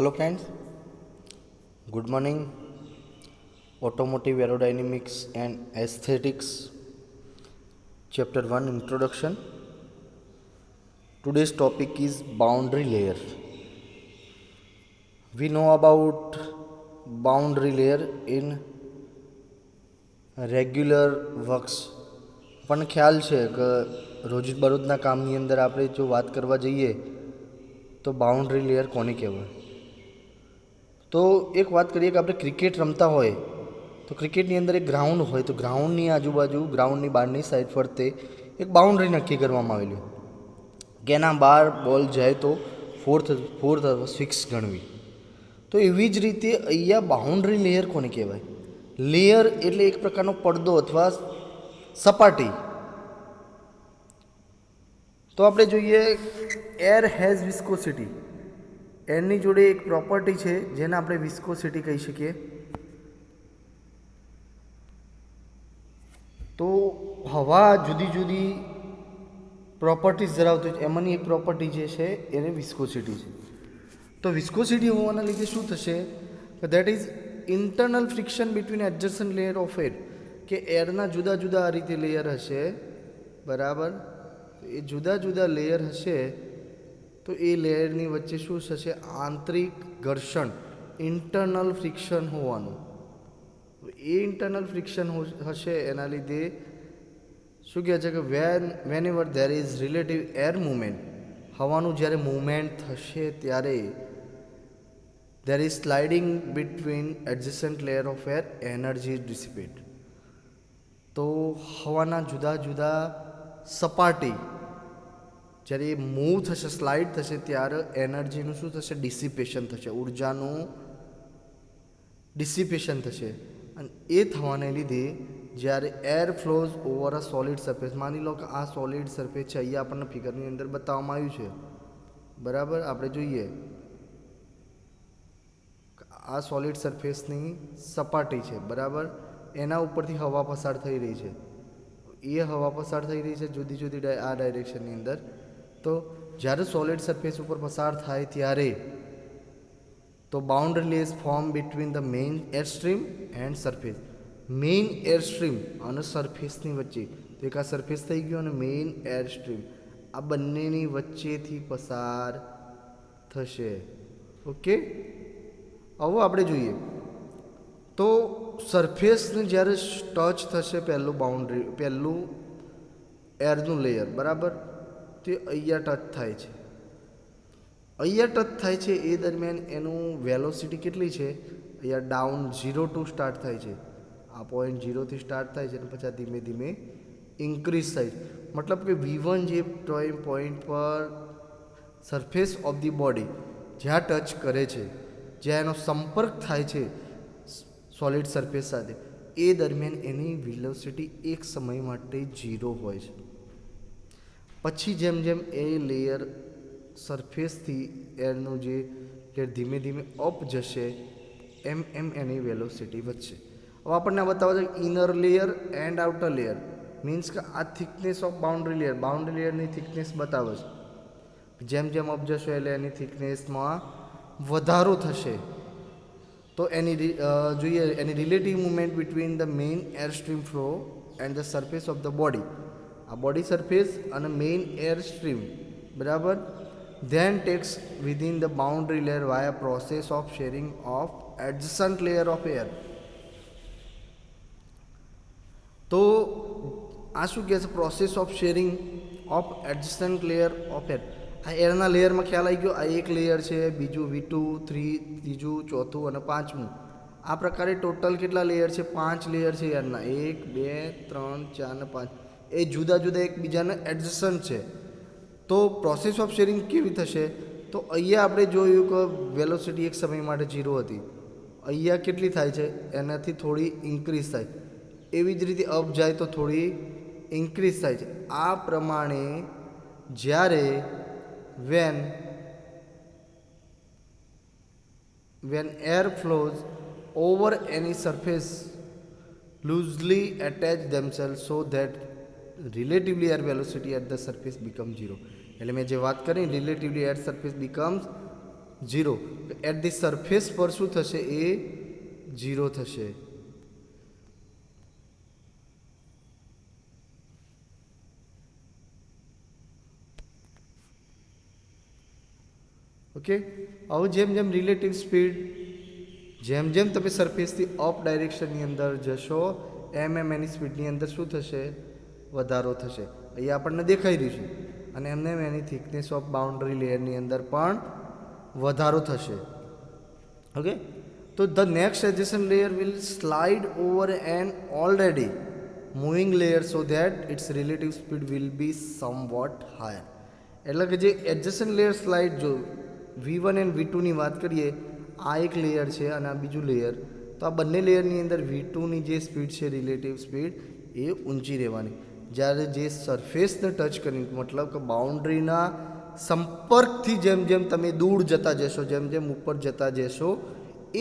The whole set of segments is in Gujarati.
Hello friends, good morning. Automotive Aerodynamics and Aesthetics, Chapter 1 Introduction. Today's topic is boundary layer. We know about boundary layer in regular works. પણ ખ્યાલ છે કે રોજબરોજના કામની અંદર આપણે જો વાત કરવા જઈએ તો બાઉન્ડ્રી લેયર કોને કહેવાય. તો એક વાત કરીએ કે આપણે ક્રિકેટ રમતા હોય તો ક્રિકેટની અંદર એક ગ્રાઉન્ડ હોય, તો ગ્રાઉન્ડની આજુબાજુ ગ્રાઉન્ડની બહારની સાઈડ ફરતે એક બાઉન્ડ્રી નક્કી કરવામાં આવેલી કે એના બહાર બોલ જાય તો ફોર્થ સિક્સ ગણવી. તો એવી જ રીતે અહીંયા બાઉન્ડ્રી લેયર કોને કહેવાય. લેયર એટલે એક પ્રકારનો પડદો અથવા સપાટી. તો આપણે જોઈએ એર હેઝ વિસ્કોસિટી. એરની જોડે એક પ્રોપર્ટી છે જેને આપણે વિસ્કોસિટી કહી શકીએ. તો હવા જુદી જુદી પ્રોપર્ટીઝ ધરાવતી છે, એમાંની એક પ્રોપર્ટી જે છે એને વિસ્કોસિટી છે. તો વિસ્કોસિટી હોવાના લીધે શું થશે, that is internal friction between adjacent layer of air. કે એરના જુદા જુદા આ રીતે લેયર હશે, બરાબર. એ જુદા જુદા લેયર હશે તો એ લેયરની વચ્ચે શું થશે, આંતરિક ઘર્ષણ, ઇન્ટરનલ ફ્રિક્શન હોવાનું. એ ઇન્ટરનલ ફ્રિક્શન હશે એના લીધે શું કહે છે કે whenever there is relative air movement, હવાનું જ્યારે મૂવમેન્ટ થશે ત્યારે there is sliding between adjacent layer of air, energy dissipate. તો હવાના જુદા જુદા સપાટી જ્યારે મૂવ થશે, સ્લાઇડ થશે ત્યારે એનર્જીનું શું થશે, ડિસિપેશન થશે, ઉર્જાનું ડિસિપેશન થશે. અને એ થવાને લીધે જ્યારે air flows over a solid surface, માની લો કે આ સોલિડ સરફેસ છે, અહીંયા આપણને ફિગરની અંદર બતાવવામાં આવ્યું છે, બરાબર. આપણે જોઈએ આ સોલિડ સરફેસની સપાટી છે, બરાબર. એના ઉપરથી હવા પસાર થઈ રહી છે. એ હવા પસાર થઈ રહી છે જુદી જુદી આ ડાયરેક્શનની અંદર. તો જ્યારે સોલિડ સરફેસ ઉપર પસાર થાય ત્યારે તો boundary layers form between the main air stream and surface. Main air stream અને સરફેસની વચ્ચે, તો એક આ સરફેસ થઈ ગયું અને મેઇન એર સ્ટ્રીમ, આ બંનેની વચ્ચેથી પસાર થશે. ઓકે, હવે આપણે જોઈએ તો સરફેસને જ્યારે ટચ થશે પહેલું એરનું લેયર, બરાબર, તે અહીંયા ટચ થાય છે. અહીંયા ટચ થાય છે એ દરમિયાન એનું વેલોસિટી કેટલી છે, અહીંયા ડાઉન 0 ટુ સ્ટાર્ટ થાય છે. આ પોઈન્ટ 0થી સ્ટાર્ટ થાય છે અને પછી ધીમે ધીમે ઇન્ક્રીઝ થાય છે. મતલબ કે V1 જે પોઈન્ટ પર સરફેસ ઓફ ધી બોડી જ્યાં ટચ કરે છે, જ્યાં એનો સંપર્ક થાય છે સોલિડ સરફેસ સાથે, એ દરમિયાન એની વેલોસિટી એક સમય માટે 0 હોય છે. પછી જેમ જેમ એ લેયર સરફેસથી એરનું જે લેયર ધીમે ધીમે અપ જશે એમ એમ એની વેલોસિટી વધશે. હવે આપણને બતાવે છે inner layer and outer layer, means કે આ થિકનેસ ઓફ બાઉન્ડ્રી લેયરની થિકનેસ બતાવે છે. જેમ જેમ અપ જશો એટલે એની થિકનેસમાં વધારો થશે. તો એની જોઈએ એની relative movement between the main air stream flow and the surface of the body. આ બોડી સરફેસ અને મેઇન એર સ્ટ્રીમ, બરાબર, then takes within the boundary layer via process of shearing of adjacent layer of air. તો આ શું કહે છે, process of shearing of adjacent layer of air. આ એરના લેયરમાં ખ્યાલ આવી ગયો, આ એક લેયર છે, બીજું V2, 3, ત્રીજું, ચોથું અને પાંચમું. આ પ્રકારે ટોટલ કેટલા લેયર છે, 5 લેયર છે એરના, 1, 2, 3, 4 અને 5. એ જુદા જુદા એકબીજાને એડજસન્ટ છે. તો પ્રોસેસ ઓફ શેરિંગ કેવી થશે, તો અહીંયા આપણે જોયું કે વેલોસિટી એક સમય માટે 0 હતી, અહીંયા કેટલી થાય છે, એનાથી થોડી ઇન્ક્રીઝ થાય. એવી જ રીતે અપ જાય તો થોડી ઇન્ક્રીઝ થાય છે. આ પ્રમાણે જ્યારે when air flows over any surface loosely attach themselves so that relatively air velocity at the surface becomes 0. એટલે મેં જે વાત કરી relatively air surface becomes zero. At the surface પર શું થશે? એ ઝીરો થશે. ઓકે. હવે જેમ જેમ રિલેટિવ સ્પીડ, જેમ જેમ તમે સરફેસથી અપ ડાયરેક્શનની અંદર જશો એમ એની સ્પીડની અંદર શું થશે? વધારો થશે. અહીંયા આપણને દેખાઈ રહ્યું છે. અને એમને એની થિકનેસ ઓફ બાઉન્ડ્રી લેયરની અંદર પણ વધારો થશે. ઓકે. તો the next adjacent layer will slide over an already moving layer so that its relative speed will be somewhat higher. એટલે કે જે એડજેસન્ટ લેયર સ્લાઇડ, જો V1 એન્ડ V2ની વાત કરીએ, આ એક લેયર છે અને આ બીજું લેયર, તો આ બંને લેયરની અંદર V2ની જે સ્પીડ છે, રિલેટિવ સ્પીડ, એ ઊંચી રહેવાની. જ્યારે જે સરફેસને ટચ કરીને, મતલબ કે બાઉન્ડ્રીના સંપર્કથી જેમ જેમ તમે દૂર જતા જશો, જેમ જેમ ઉપર જતા જશો,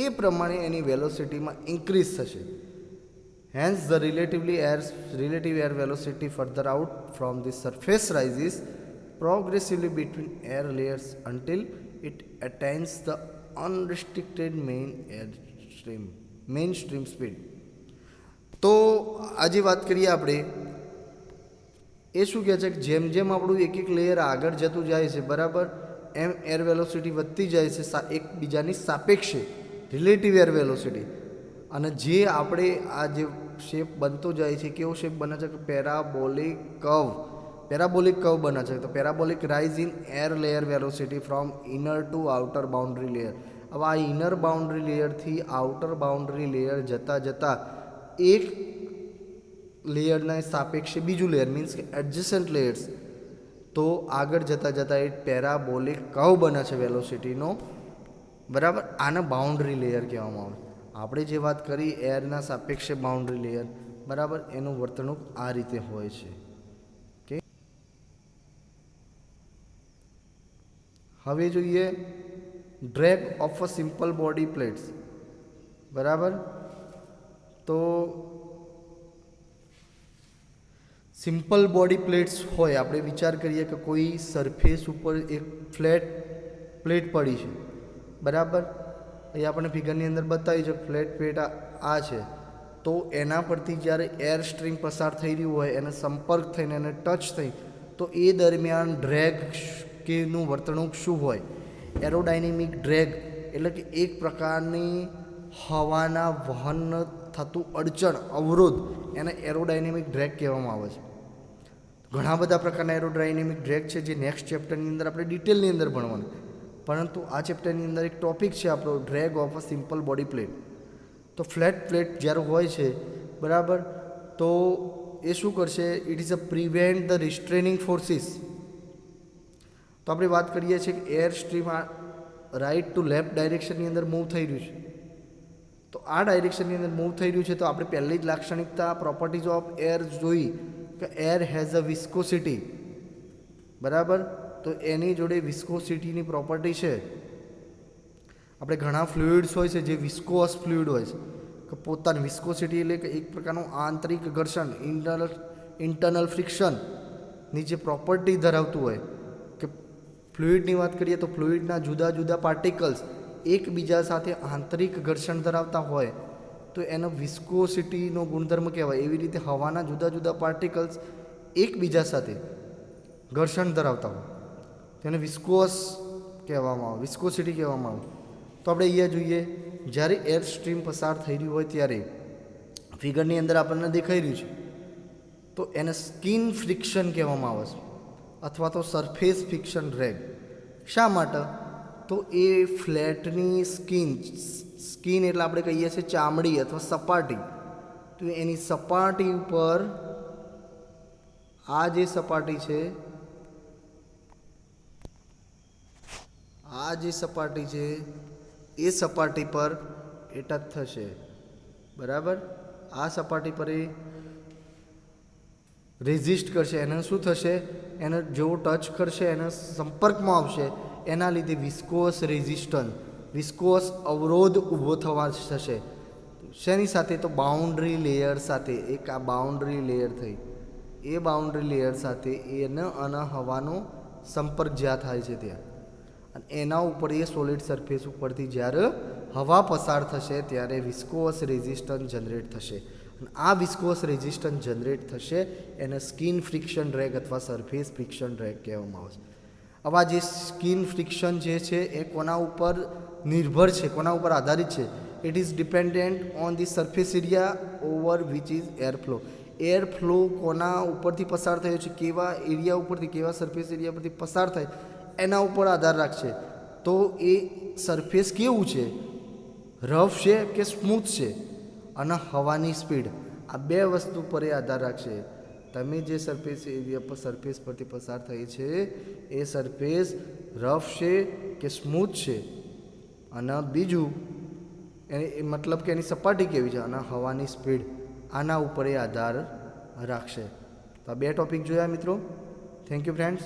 એ પ્રમાણે એની વેલોસિટીમાં ઇન્ક્રીઝ થશે. Hence the relative air velocity further out from the surface rises progressively between air layers until it attains the unrestricted mainstream speed. તો આજે વાત કરીએ આપણે, એ શું કહે છે કે જેમ જેમ આપણું એક એક લેયર આગળ જતું જાય છે, બરાબર, એમ એર વેલોસિટી વધતી જાય છે એકબીજાની સાપેક્ષે, રિલેટિવ એર વેલોસિટી. અને જે આપણે આ જે શેપ બનતો જાય છે, કેવો શેપ બને છે? કે પેરાબોલિક કર્વ બને છે. તો parabolic rise in air layer velocity from inner to outer boundary layer. હવે આ ઇનર બાઉન્ડ્રી લેયરથી આઉટર બાઉન્ડ્રી લેયર જતાં જતાં એક લેયરના સાપેક્ષે બીજું લેયર, મીન્સ કે એડજસન્ટ લેયર્સ, તો આગળ જતાં જતાં એ પેરાબોલિક કર્વ બને છે વેલોસિટીનો, બરાબર. આને બાઉન્ડ્રી લેયર કહેવામાં આવે. આપણે જે વાત કરી એરના સાપેક્ષે બાઉન્ડ્રી લેયર, બરાબર, એનું વર્તણૂક આ રીતે હોય છે. હવે જોઈએ drag of a simple body plates, બરાબર. તો સિમ્પલ બોડી પ્લેટ્સ હોય, આપણે વિચાર કરીએ કે કોઈ સરફેસ ઉપર એક ફ્લેટ પ્લેટ પડી છે, બરાબર. અહીંયા આપણે ફિગરની અંદર બતાવી છે ફ્લેટ પ્લેટ આ છે. તો એના પરથી જ્યારે એર સ્ટ્રીમ પસાર થઈ રહ્યું હોય, એને સંપર્ક થઈને એને ટચ થઈ, તો એ દરમિયાન ડ્રેગ કેનું વર્તણૂક શું હોય? એરોડાયનેમિક ડ્રેગ, એટલે કે એક પ્રકારની હવાના વહન થતું અડચણ, અવરોધ, એને એરોડાયનેમિક ડ્રેગ કહેવામાં આવે છે. ઘણા બધા પ્રકારના એરોડાયનેમિક ડ્રેગ છે, જે નેક્સ્ટ ચેપ્ટરની અંદર આપણે ડિટેલની અંદર ભણવાનું. પરંતુ આ ચેપ્ટરની અંદર એક ટોપિક છે આપણો, drag of a simple body plate. તો ફ્લેટ પ્લેટ જ્યારે હોય છે, બરાબર, તો એ શું કરશે? It is a prevent the restraining forces. તો આપણે વાત કરીએ છીએ કે એર સ્ટ્રીમ આ રાઇટ ટુ લેફ્ટ ડાયરેક્શનની અંદર મૂવ થઈ રહ્યું છે. તો આ ડાયરેક્શનની અંદર મૂવ થઈ રહ્યું છે, તો આપણે પહેલી જ લાક્ષણિકતા પ્રોપર્ટીઝ ઓફ એર જોઈ કે એર હેઝ અ વિસ્કોસિટી, બરાબર. તો એની જોડે વિસ્કોસિટીની પ્રોપર્ટી છે. આપણે ઘણા ફ્લુઇડ્સ હોય છે જે વિસ્કોસ ફ્લુઇડ હોય છે, કે પોતાની વિસ્કોસિટી એટલે કે એક પ્રકારનું આંતરિક ઘર્ષણ, ઇન્ટરનલ ફ્રિક્શનની જે પ્રોપર્ટી ધરાવતું હોય. કે ફ્લુઇડની વાત કરીએ તો ફ્લુઇડના જુદા જુદા પાર્ટિકલ્સ એકબીજા સાથે આંતરિક ઘર્ષણ ધરાવતા હોય તો એનો વિસ્કોસિટીનો ગુણધર્મ કહેવાય. એવી રીતે હવાના જુદા જુદા પાર્ટિકલ્સ એકબીજા સાથે ઘર્ષણ ધરાવતા હોય તેને વિસ્કોસ કહેવામાં આવે, વિસ્કોસિટી કહેવામાં આવે. તો આપણે અહીંયા જોઈએ, જ્યારે એર સ્ટ્રીમ પસાર થઈ રહ્યું હોય ત્યારે ફિગરની અંદર આપણને દેખાઈ રહ્યું છે, તો એને સ્કિન ફ્રિક્શન કહેવામાં આવે છે, અથવા તો સરફેસ ફ્રિક્શન ડ્રેગ. શા માટે? તો એ ફ્લેટની સ્કિન એટલે આપણે કહીએ છીએ ચામડી અથવા સપાટી, તો એની સપાટી ઉપર આ જે સપાટી છે, આ જે સપાટી છે એ સપાટી પર એ ટચ થશે, બરાબર. આ સપાટી પર એ રેઝિસ્ટ કરશે. એને શું થશે? એને જેવો ટચ કરશે, એને સંપર્કમાં આવશે, એના લીધે વિસ્કોસ રેઝિસ્ટન્સ, વિસ્કોસ અવરોધ ઊભો થવા થશે. શેની સાથે? તો બાઉન્ડ્રી લેયર સાથે. એક આ બાઉન્ડ્રી લેયર થઈ, એ બાઉન્ડ્રી લેયર સાથે એને અને હવાનો સંપર્ક જ્યાં થાય છે ત્યાં, અને એના ઉપર એ સોલિડ સરફેસ ઉપરથી જ્યારે હવા પસાર થશે ત્યારે વિસ્કોસ રેઝિસ્ટન્સ જનરેટ થશે અને આ વિસ્કોસ રેઝિસ્ટન્સ જનરેટ થશે એને સ્કિન ફ્રિક્શન ડ્રેગ અથવા સરફેસ ફ્રિક્શન ડ્રેગ કહેવામાં આવે છે. આવા જે સ્કિન ફ્રિક્શન જે છે એ કોના ઉપર નિર્ભર છે, કોના ઉપર આધારિત છે? It is dependent on the surface area over which is air flow. Air flow કોના ઉપરથી પસાર થયો છે, કેવા એરિયા ઉપરથી, કેવા સરફેસ એરિયા પરથી પસાર થાય એના ઉપર આધાર રાખશે. તો એ સરફેસ કેવું છે, રફ છે કે સ્મૂથ છે, અને હવાની સ્પીડ, આ બે વસ્તુ પર એ આધાર રાખશે. તમે જે સરફેસ એરિયા પર સરફેસ પરથી પસાર થઈ છે એ સરફેસ રફ છે કે સ્મૂથ છે, અને બીજું એ મતલબ કે એની સપાટી કેવી છે, અને હવાની સ્પીડ, આના ઉપર એ આધાર રાખશે. તો આ બે ટોપિક જોયા મિત્રો. Thank you friends.